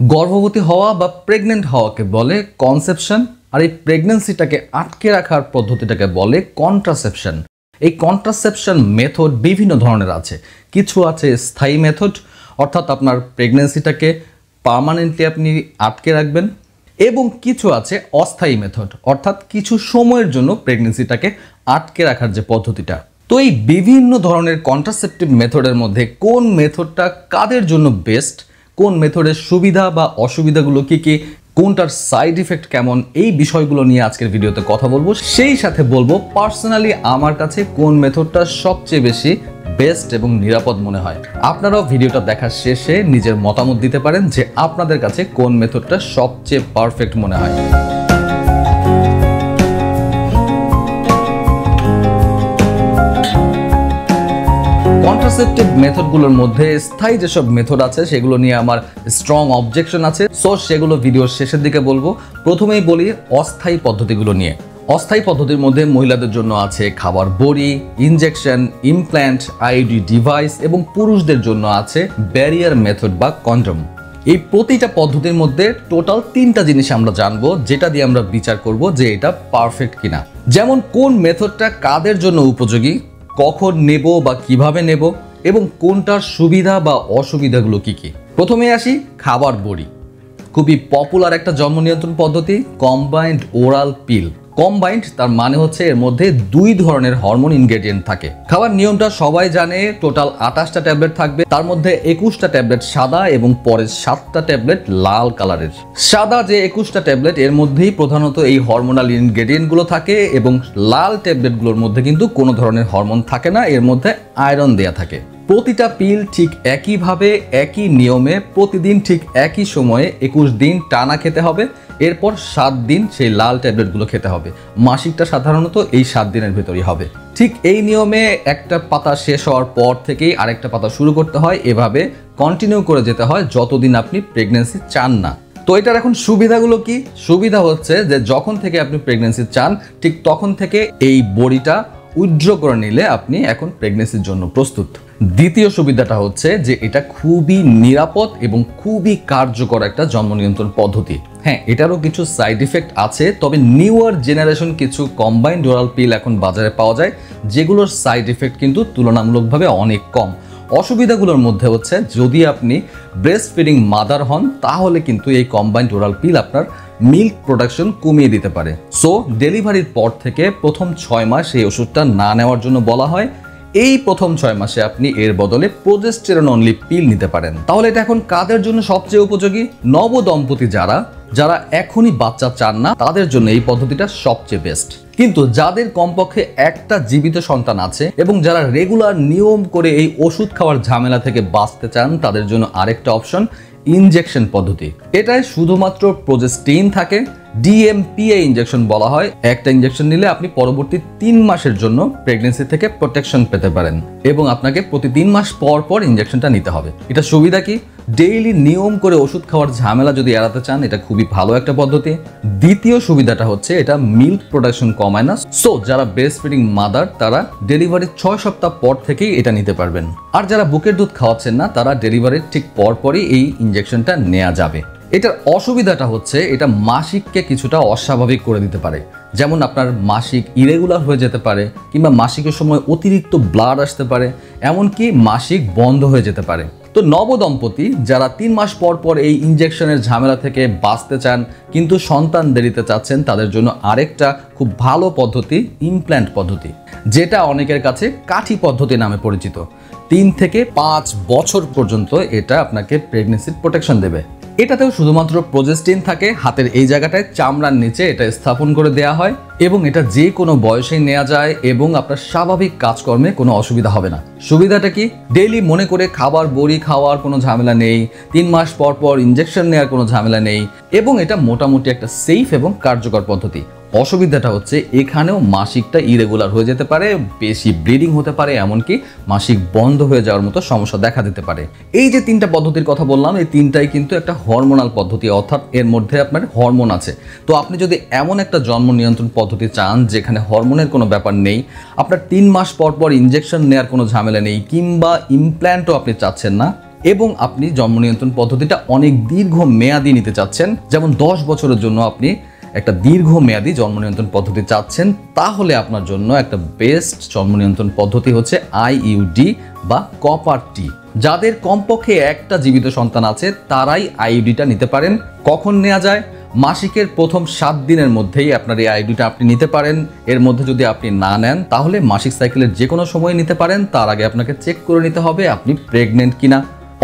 গর্ভবতী হওয়া বা প্রেগনেন্ট হওয়াকে বলে কনসেপশন, আর এই প্রেগনেন্সিটাকে আটকে রাখার পদ্ধতিটাকে বলে কন্ট্রাসেপশন। এই কন্ট্রাসেপশন মেথড বিভিন্ন ধরনের আছে। কিছু আছে স্থায়ী মেথড, অর্থাৎ আপনার প্রেগনেন্সিটাকে পার্মানেন্টলি আপনি আটকে রাখবেন, এবং কিছু আছে অস্থায়ী মেথড, অর্থাৎ কিছু সময়ের জন্য প্রেগনেন্সিটাকে আটকে রাখার যে পদ্ধতিটা। তো এই বিভিন্ন ধরনের কন্ট্রাসেপটিভ মেথডের মধ্যে কোন মেথডটা কাদের জন্য বেস্ট, কোন মেথডের সুবিধা বা অসুবিধাগুলো কি কি, কোনটার সাইড ইফেক্ট কেমন, এই বিষয়গুলো নিয়ে আজকের ভিডিওতে কথা বলবো। সেই সাথে বলবো পার্সোনালি আমার কাছে কোন মেথডটা সবচেয়ে বেশি বেস্ট এবং নিরাপদ মনে হয়। আপনারাও ভিডিওটা দেখার শেষে নিজের মতামত দিতে পারেন যে আপনাদের কাছে কোন মেথডটা সবচেয়ে পারফেক্ট মনে হয়। কন্ট্রাসেপটিভ মেথডগুলোর মধ্যে স্থায়ী যেসব মেথড আছে সেগুলো নিয়ে আমার স্ট্রং অবজেকশন আছে, সো সেগুলো ভিডিওর শেষের দিকে বলবো। প্রথমেই বলি অস্থায়ী পদ্ধতিগুলো নিয়ে। অস্থায়ী পদ্ধতির মধ্যে মহিলাদের জন্য আছে খাবার বড়ি, ইনজেকশন, ইমপ্ল্যান্ট, আইইডি ডিভাইস, এবং পুরুষদের জন্য আছে ব্যারিয়ার মেথড বা কন্ডম। এই প্রতিটা পদ্ধতির মধ্যে টোটাল 3টা জিনিস আমরা জানবো, যেটা দিয়ে আমরা বিচার করব যে এটা পারফেক্ট কিনা। যেমন কোন মেথডটা কাদের জন্য উপযোগী, কখন নেব বা কিভাবে নেব, এবং কোনটার সুবিধা বা অসুবিধাগুলো কি কি। প্রথমে আসি খাবার বড়ি। খুবই পপুলার একটা জন্ম নিয়ন্ত্রণ পদ্ধতি, কম্বাইন্ড ওরাল পিল। কম্বাইন্ড তার মানে হচ্ছে এর মধ্যে 2 ধরনের হরমোন ইনগ্রেডিয়েন্ট থাকে। খাবার নিয়মটা সবাই জানে, টোটাল 28টা ট্যাবলেট থাকবে, তার মধ্যে 21টা ট্যাবলেট সাদা এবং পরের 7টা ট্যাবলেট লাল কালারের। সাদা যে 21টা ট্যাবলেট এর মধ্যেই প্রধানত এই হরমোনাল ইনগ্রেডিয়েন্টগুলো থাকে, এবং লাল ট্যাবলেটগুলোর মধ্যে কিন্তু কোনো ধরনের হরমোন থাকে না, এর মধ্যে আয়রন দেয়া থাকে। প্রতিটা পিল ঠিক একইভাবে একই নিয়মে প্রতিদিন ঠিক একই সময়ে 21 দিন টানা খেতে হবে। এরপর 7 দিন সেই লাল ট্যাবলেটগুলো খেতে হবে। মাসিকটা সাধারণত এই 7 দিনের ভেতরই হবে। ঠিক এই নিয়মে একটা পাতা শেষ হওয়ার পর থেকেই আরেকটা পাতা শুরু করতে হয়, এভাবে কন্টিনিউ করে যেতে হয় যতদিন আপনি প্রেগনেন্সি চান না। তো এটার এখন সুবিধাগুলো কি? সুবিধা হচ্ছে যে যখন থেকে আপনি প্রেগনেন্সি চান ঠিক তখন থেকে এই বড়িটা উইথড্র করে নিলে আপনি এখন প্রেগনেন্সির জন্য প্রস্তুত। দ্বিতীয় সুবিধাটা হচ্ছে যে এটা খুবই নিরাপদ এবং খুবই কার্যকর একটা জন্ম নিয়ন্ত্রণ পদ্ধতি। হ্যাঁ, এটারও কিছু সাইড ইফেক্ট আছে, তবে নিউয়ার জেনারেশন কিছু কম্বাইন্ড ওরাল পিল এখন বাজারে পাওয়া যায়, যেগুলোর সাইড ইফেক্ট কিন্তু তুলনামূলকভাবে অনেক কম। অসুবিধাগুলোর মধ্যে হচ্ছে যদি আপনি ব্রেস্ট ফিডিং মাদার হন তাহলে কিন্তু এই কম্বাইন্ড ওরাল পিল আপনার মিল্ক প্রোডাকশন কমিয়ে দিতে পারে। সো ডেলিভারির পর থেকে প্রথম 6 মাস এই ওষুধটা না নেওয়ার জন্য বলা হয়। এই প্রথম 6 মাসে আপনি এর বদলে প্রোজেস্টেরন অনলি পিল নিতে পারেন। তাহলে এটা এখন কাদের জন্য সবচেয়ে উপযোগী? নবদম্পতি যারা এখনই বাচ্চা চান না তাদের জন্য এই পদ্ধতিটা সবচেয়ে বেস্ট। কিন্তু যাদের কমপক্ষে একটা জীবিত সন্তান আছে এবং যারা রেগুলার নিয়ম করে এই ওষুধ খাওয়ার ঝামেলা থেকে বাঁচতে চান তাদের জন্য আরেকটা অপশন ইনজেকশন পদ্ধতি। এটায় শুধুমাত্র প্রোজেস্টিন থাকে, ডিএমপিএ ইনজেকশন বলা হয়। একটা ইনজেকশন নিলে আপনি পরবর্তী 3 মাসের জন্য প্রেগনেন্সি থেকে প্রোটেকশন পেতে পারেন, এবং আপনাকে প্রতি 3 মাস পর পর ইনজেকশনটা নিতে হবে। এটা সুবিধা কি? ডেইলি নিয়ম করে ওষুধ খাওয়ার ঝামেলা যদি এড়াতে চান এটা খুবই ভালো একটা পদ্ধতি। দ্বিতীয় সুবিধাটা হচ্ছে এটা মিল্ক প্রোডাকশন কমায় না, সো যারা ব্রেস্ট ফিডিং মাদার তারা ডেলিভারির 6 সপ্তাহ পর থেকেই এটা নিতে পারবেন। আর যারা বুকের দুধ খাওয়াচ্ছেন না তারা ডেলিভারির ঠিক পরপরই এই ইনজেকশনটা নেওয়া যাবে। এটার অসুবিধাটা হচ্ছে এটা মাসিককে কিছুটা অস্বাভাবিক করে দিতে পারে। যেমন আপনার মাসিক ইরেগুলার হয়ে যেতে পারে, কিংবা মাসিকের সময় অতিরিক্ত ব্লাড আসতে পারে, এমনকি মাসিক বন্ধ হয়ে যেতে পারে। তো নবদম্পতি যারা 3 মাস পর পর এই ইনজেকশনের ঝামেলা থেকে বাঁচতে চান কিন্তু সন্তান দেরিতে চাচ্ছেন তাদের জন্য আরেকটা খুব ভালো পদ্ধতি ইমপ্ল্যান্ট পদ্ধতি, যেটা অনেকের কাছে কাঠি পদ্ধতি নামে পরিচিত। 3 থেকে 5 বছর পর্যন্ত এটা আপনাকে প্রেগনেন্সির প্রোটেকশন দেবে। এটাতেও শুধুমাত্র প্রোজেস্টিন থাকে, হাতের এই জায়গাটায় চামড়ার নিচে এটা স্থাপন করে দেয়া হয়, এবং এটা যে কোনো বয়সেই নেওয়া যায় এবং আপনার স্বাভাবিক কাজকর্মে কোনো অসুবিধা হবে না। সুবিধাটা কি? ডেইলি মনে করে খাবার বড়ি খাওয়ার কোনো ঝামেলা নেই, 3 মাস পর পর ইনজেকশন নেওয়ার কোনো ঝামেলা নেই, এবং এটা মোটামুটি একটা সেফ এবং কার্যকর পদ্ধতি। অসুবিধাটা হচ্ছে এখানেও মাসিকটা ইরেগুলার হয়ে যেতে পারে, বেশি ব্লিডিং হতে পারে, এমনকি মাসিক বন্ধ হয়ে যাওয়ার মতো সমস্যা দেখা দিতে পারে। এই যে 3টা পদ্ধতির কথা বললাম, এই 3টাই কিন্তু একটা হরমোনাল পদ্ধতি, অর্থাৎ এর মধ্যে আপনার হরমোন আছে। তো আপনি যদি এমন একটা জন্ম নিয়ন্ত্রণ পদ্ধতি চান যেখানে হরমোনের কোনো ব্যাপার নেই, আপনার 3 মাস পর পর ইনজেকশন নেওয়ার কোনো ঝামেলা নেই, কিংবা ইমপ্ল্যান্টও আপনি চাচ্ছেন না, এবং আপনি জন্ম নিয়ন্ত্রণ পদ্ধতিটা অনেক দীর্ঘ মেয়াদি নিতে চাচ্ছেন, যেমন 10 বছরের জন্য আপনি একটা দীর্ঘ মেয়াদি জন্ম নিয়ন্ত্রণ পদ্ধতি চাচ্ছেন, তাহলে আপনার জন্য একটা বেস্ট জন্ম নিয়ন্ত্রণ পদ্ধতি হচ্ছে আইইউডি বা কপার টি। যাদের কমপক্ষে একটা জীবিত সন্তান আছে তারাই আইইউডিটা নিতে পারেন। কখন নেওয়া যায়? মাসিকের প্রথম 7 দিনের মধ্যেই আপনার এই আইইউডিটা আপনি নিতে পারেন। এর মধ্যে যদি আপনি না নেন তাহলে মাসিক সাইকেলের যে কোনো সময় নিতে পারেন। তার আগে আপনাকে চেক করে নিতে হবে আপনি প্রেগনেন্ট কিনা,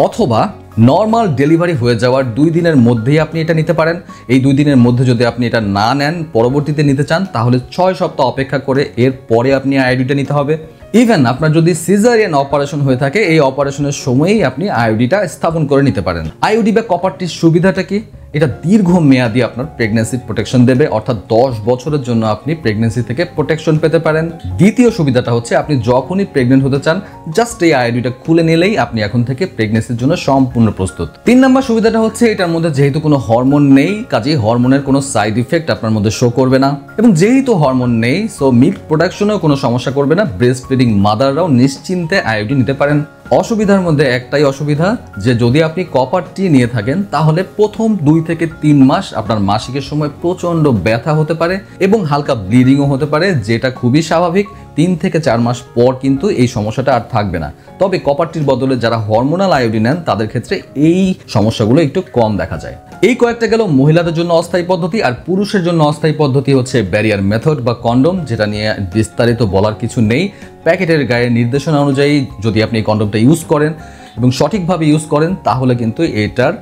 অথবা নর্মাল ডেলিভারি হয়ে যাওয়ার 2 দিনের মধ্যেই আপনি এটা নিতে পারেন। এই 2 দিনের মধ্যে যদি আপনি এটা না নেন, পরবর্তীতে নিতে চান, তাহলে 6 সপ্তাহ অপেক্ষা করে এর পরে আপনি আইইউডিটা নিতে হবে। ইভেন আপনার যদি সিজারিয়ান অপারেশন হয়ে থাকে, এই অপারেশনের সময়ই আপনি আইইউডিটা স্থাপন করে নিতে পারেন। আইইউডি বা কপার টির সুবিধাটা কি? এটা দীর্ঘ মেয়াদি আপনার প্রেগন্যান্সির প্রোটেকশন দেবে, অর্থাৎ 10 বছরের জন্য আপনি প্রেগন্যান্সি থেকে প্রোটেকশন পেতে পারেন। দ্বিতীয় সুবিধাটা হচ্ছে আপনি যখনই প্রেগনেন্ট হতে চান, জাস্ট এই আইইউডিটা খুলে নিলেই আপনি এখন থেকে প্রেগন্যান্সির জন্য সম্পূর্ণ প্রস্তুত। 3 নম্বর সুবিধাটা হচ্ছে এটার মধ্যে যেহেতু কোনো হরমোন নেই, কাজেই হরমোনের কোনো সাইড ইফেক্ট আপনার মধ্যে শো করবে না, এবং যেহেতু হরমোন নেই সো মিল্ক প্রোডাকশনেও কোনো সমস্যা করবে না। ব্রেস্ট ফিডিং মাদাররাও নিশ্চিন্তে আইইউডি নিতে পারেন। অসুবিধার মধ্যে একটাই অসুবিধা, যে যদি আপনি কপার টি নিয়ে থাকেন তাহলে প্রথম 2 থেকে 3 মাস আপনার মাসিকের সময় প্রচন্ড ব্যথা হতে পারে এবং হালকা ব্লিডিংও হতে পারে, যেটা খুবই স্বাভাবিক। 3 থেকে 4 মাস পর কিন্তু এই সমস্যাটা আর থাকবে না। তবে কপার টির বদলে যারা হরমোনাল আইইউডি নেন তাদের ক্ষেত্রে এই সমস্যাগুলো একটু কম দেখা যায়। এই কয়েকটা গেল মহিলাদের জন্য অস্থায়ী পদ্ধতি। আর পুরুষের জন্য অস্থায়ী পদ্ধতি হচ্ছে ব্যারিয়ার মেথড বা কন্ডম, যেটা নিয়ে বিস্তারিত বলার কিছু নেই। প্যাকেটের গায়ে নির্দেশনা অনুযায়ী যদি আপনি এই কন্ডমটা ইউজ করেন এবং সঠিকভাবে ইউজ করেন, তাহলে কিন্তু এটার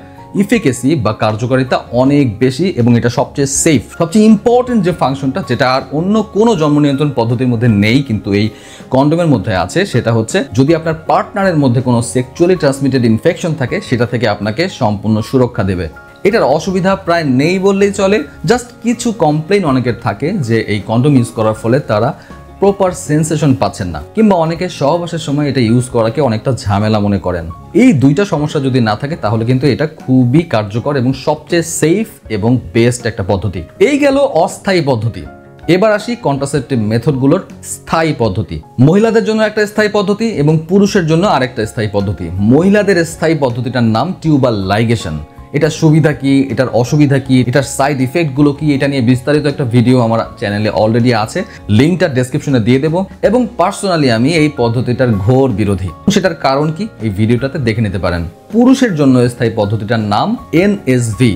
ইফিকেসি বা কার্যকারিতা অনেক বেশি এবং এটা সবচেয়ে সেফ। সবচেয়ে ইম্পর্টেন্ট যে ফাংশনটা, যেটা আর অন্য কোনো জন্ম নিয়ন্ত্রণ পদ্ধতির মধ্যে নেই কিন্তু এই কন্ডোমের মধ্যে আছে, সেটা হচ্ছে যদি আপনার পার্টনারের মধ্যে কোনো সেক্সুয়ালি ট্রান্সমিটেড ইনফেকশন থাকে সেটা থেকে আপনাকে সম্পূর্ণ সুরক্ষা দেবে। এটার অসুবিধা প্রায় নেই বললেই চলে। জাস্ট কিছু কমপ্লেইন অনেকের থাকে যে এই কন্ডোম ইউজ করার ফলে তারা প্রপার সেন্সেশন পাচ্ছেন না, কিংবা অনেকে সহবাসের সময় এটা ইউজ করাকে অনেকটা ঝামেলা মনে করেন। এই দুইটা সমস্যা যদি না থাকে তাহলে কিন্তু এটা খুবই কার্যকর এবং সবচেয়ে সেফ এবং বেস্ট একটা পদ্ধতি। এই গেল অস্থায়ী পদ্ধতি। এবার আসি কন্ট্রাসেপটিভ মেথডগুলোর স্থায়ী পদ্ধতি। মহিলাদের জন্য একটা স্থায়ী পদ্ধতি এবং পুরুষের জন্য আরেকটা স্থায়ী পদ্ধতি। মহিলাদের স্থায়ী পদ্ধতিটার নাম টিউবাল লাইগেশন। এটার সুবিধা কি, এটার অসুবিধা কি, এটার সাইড ইফেক্টগুলো কি, এটা নিয়ে বিস্তারিত একটা ভিডিও আমার চ্যানেলে অলরেডি আছে, লিঙ্কটা ডেসক্রিপশনে দিয়ে দেবো। এবং পার্সোনালি আমি এই পদ্ধতিটার ঘোর বিরোধী। সেটার কারণ কি এই ভিডিওটাতে দেখে নিতে পারেন। পুরুষের জন্য স্থায়ী পদ্ধতিটার নাম এনএসভি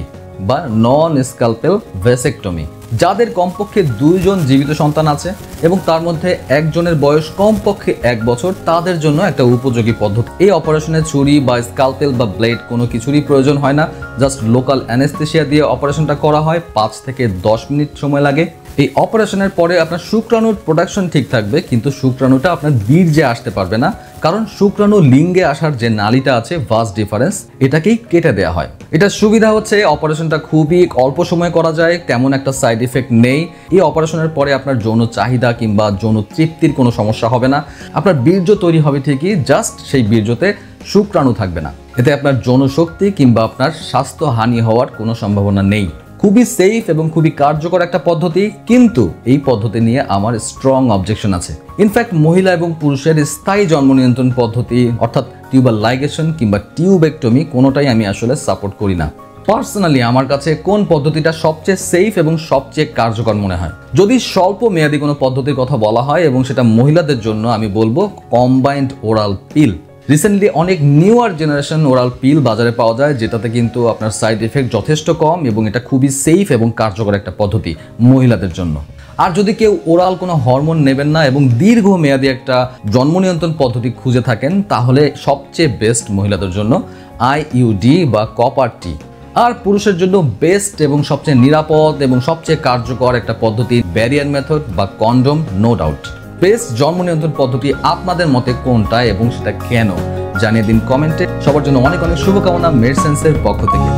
বা নন স্ক্যালপেল ভ্যাসেক্টমি। যাদের কমপক্ষে 2 জন জীবিত সন্তান আছে এবং তার মধ্যে একজনের বয়স কমপক্ষে 1 বছর, তাদের জন্য একটা উপযোগী পদ্ধতি। এই অপারেশনে ছুরি বা স্ক্যালপেল বা ব্লেড কোনো কিছুরই প্রয়োজন হয় না। জাস্ট লোকাল অ্যানেস্থেসিয়া দিয়ে অপারেশনটা করা হয়। 5 থেকে 10 মিনিট সময় লাগে। এই অপারেশনের পরে আপনার শুক্রাণুর প্রোডাকশন ঠিক থাকবে, কিন্তু শুক্রাণুটা আপনার বীর্যে আসতে পারবে না, কারণ শুক্রাণু লিঙ্গে আসার যে নালীটা আছে ভাস ডিফারেন্স, এটাকেই কেটে দেওয়া হয়। এটার সুবিধা হচ্ছে অপারেশনটা খুবই অল্প সময়ে করা যায়, তেমন একটা সাইড ইফেক্ট নেই। এই অপারেশনের পরে আপনার যৌন চাহিদা কিংবা যৌন তৃপ্তির কোনো সমস্যা হবে না। আপনার বীর্য তৈরি হবে ঠিকই, জাস্ট সেই বীর্যতে শুক্রাণু থাকবে না। এতে আপনার যৌন শক্তি কিংবা আপনার স্বাস্থ্য হানি হওয়ার কোনো সম্ভাবনা নেই। খুবই সেফ এবং খুবই কার্যকর একটা পদ্ধতি, কিন্তু এই পদ্ধতি নিয়ে আমার স্ট্রং অবজেকশন আছে। ইনফ্যাক্ট মহিলা এবং পুরুষের স্থায়ী জন্ম নিয়ন্ত্রণ পদ্ধতি অর্থাৎ টিউবাল লাইগেশন কিংবা টিউবেক্টমি কোনোটাই আমি আসলে সাপোর্ট করি না। পার্সোনালি আমার কাছে কোন পদ্ধতিটা সবচেয়ে সেফ এবং সবচেয়ে কার্যকর মনে হয়, যদি স্বল্প মেয়াদী কোনো পদ্ধতির কথা বলা হয় এবং সেটা মহিলাদের জন্য, আমি বলবো কম্বাইন্ড ওরাল পিল। রিসেন্টলি অনেক নিউয়ার জেনারেশন ওরাল পিল বাজারে পাওয়া যায়, যেটাতে কিন্তু আপনার সাইড এফেক্ট যথেষ্ট কম এবং এটা খুবই সেফ এবং কার্যকর একটা পদ্ধতি মহিলাদের জন্য। আর যদি কেউ ওরাল কোনো হরমোন নেবেন না এবং দীর্ঘ মেয়াদী একটা জন্ম নিয়ন্ত্রণ পদ্ধতি খুঁজে থাকেন, তাহলে সবচেয়ে বেস্ট মহিলাদের জন্য আইইউডি বা কপার টি। আর পুরুষের জন্য বেস্ট এবং সবচেয়ে নিরাপদ এবং সবচেয়ে কার্যকর একটা পদ্ধতি ব্যারিয়ার মেথড বা কন্ডম, নো ডাউট। বেস্ট জন্ম নিয়ন্ত্রণ পদ্ধতি আপনাদের মতে কোনটা এবং সেটা কেন জানিয়ে দিন কমেন্টে। সবার জন্য অনেক অনেক শুভকামনা মেডসেন্সের পক্ষ থেকে।